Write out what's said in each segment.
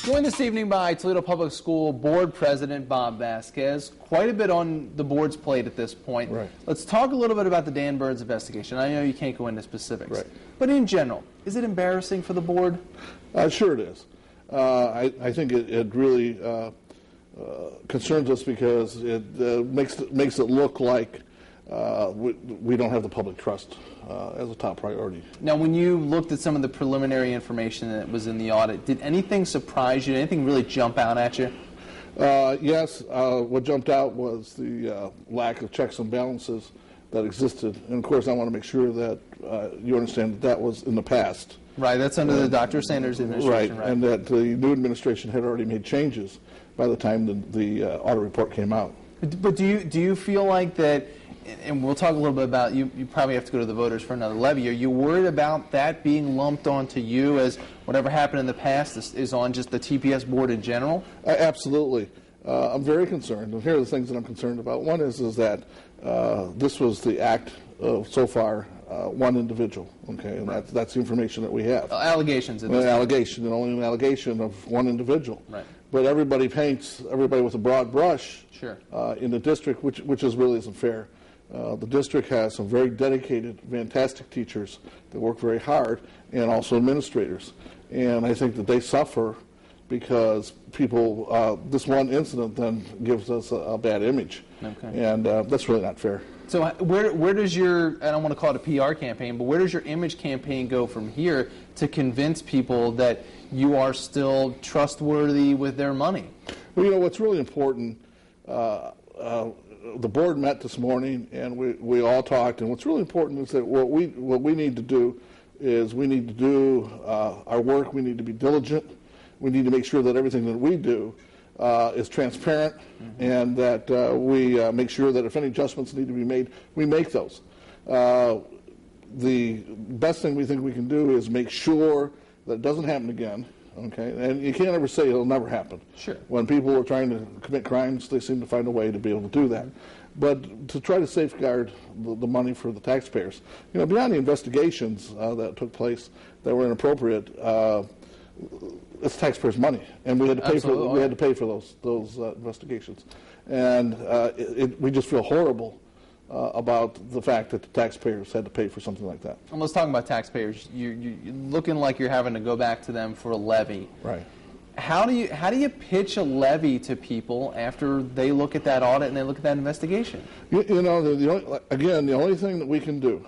Joined this evening by Toledo Public School Board President Bob Vasquez. Quite a bit on the board's plate at this point. Right. Let's talk a little bit about the Dan Burns investigation. I know you can't go into specifics. Right. But in general, is it embarrassing for the board? Sure it is. I think it really concerns us because it makes it look like we don't have the public trust as a top priority. Now, when you looked at some of the preliminary information that was in the audit, did anything surprise you? Did anything really jump out at you? Yes. What jumped out was the lack of checks and balances that existed. And, of course, I want to make sure that you understand that was in the past. Right. That's under the Dr. Sanders administration. Right. And that the new administration had already made changes by the time the audit report came out. But do you feel like that, and we'll talk a little bit about, you probably have to go to the voters for another levy. Are you worried about that being lumped onto you as whatever happened in the past is on just the TPS board in general? Absolutely. I'm very concerned. And here are the things that I'm concerned about. One is that this was the act of, so far, one individual. Okay, and that's the information that we have. Allegations. An allegation, and only an allegation of one individual. Right. But everybody paints everybody with a broad brush. Sure. In the district, which is really isn't fair. The district has some very dedicated, fantastic teachers that work very hard, and also administrators. And I think that they suffer because people, this one incident then gives us a bad image. Okay. And that's really not fair. So where does your, I don't want to call it a PR campaign, but where does your image campaign go from here to convince people that you are still trustworthy with their money? Well, you know, what's really important, the board met this morning and we all talked, and what's really important is that what we need to do is we need to do our work. We need to be diligent. We need to make sure that everything that we do is transparent, and that we make sure that if any adjustments need to be made, we make those. The best thing we think we can do is make sure that it doesn't happen again. Okay, and you can't ever say it'll never happen. Sure. When people are trying to commit crimes, they seem to find a way to be able to do that. But to try to safeguard the money for the taxpayers, you know, beyond the investigations that took place that were inappropriate, it's taxpayers' money, and we had to pay Absolutely. we had to pay for those investigations, and we just feel horrible about the fact that the taxpayers had to pay for something like that. And let's talk about taxpayers. You're looking like you're having to go back to them for a levy. Right. How do you pitch a levy to people after they look at that audit and they look at that investigation? You know, the only thing that we can do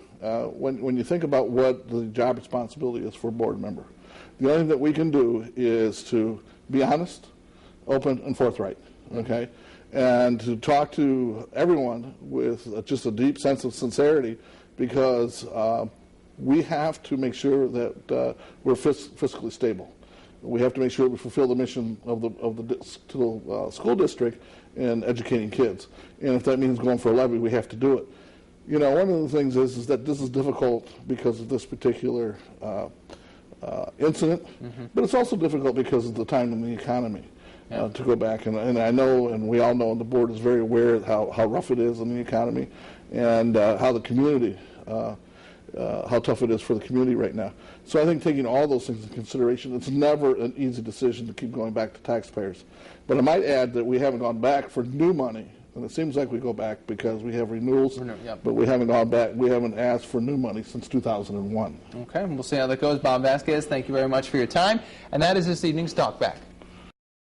when you think about what the job responsibility is for a board member, the only thing that we can do is to be honest, open, and forthright. Okay. And to talk to everyone with just a deep sense of sincerity, because we have to make sure that we're fiscally stable. We have to make sure that we fulfill the mission of the school district in educating kids. And if that means going for a levy, we have to do it. You know, one of the things is that this is difficult because of this particular incident, but it's also difficult because of the time in the economy. To go back, and I know, and we all know, and the board is very aware of how rough it is in the economy, and how the community, how tough it is for the community right now. So I think taking all those things into consideration, it's never an easy decision to keep going back to taxpayers. But I might add that we haven't gone back for new money, and it seems like we go back because we have renewals, but we haven't gone back. We haven't asked for new money since 2001. Okay, we'll see how that goes. Bob Vasquez, thank you very much for your time, and that is this evening's Talk Back.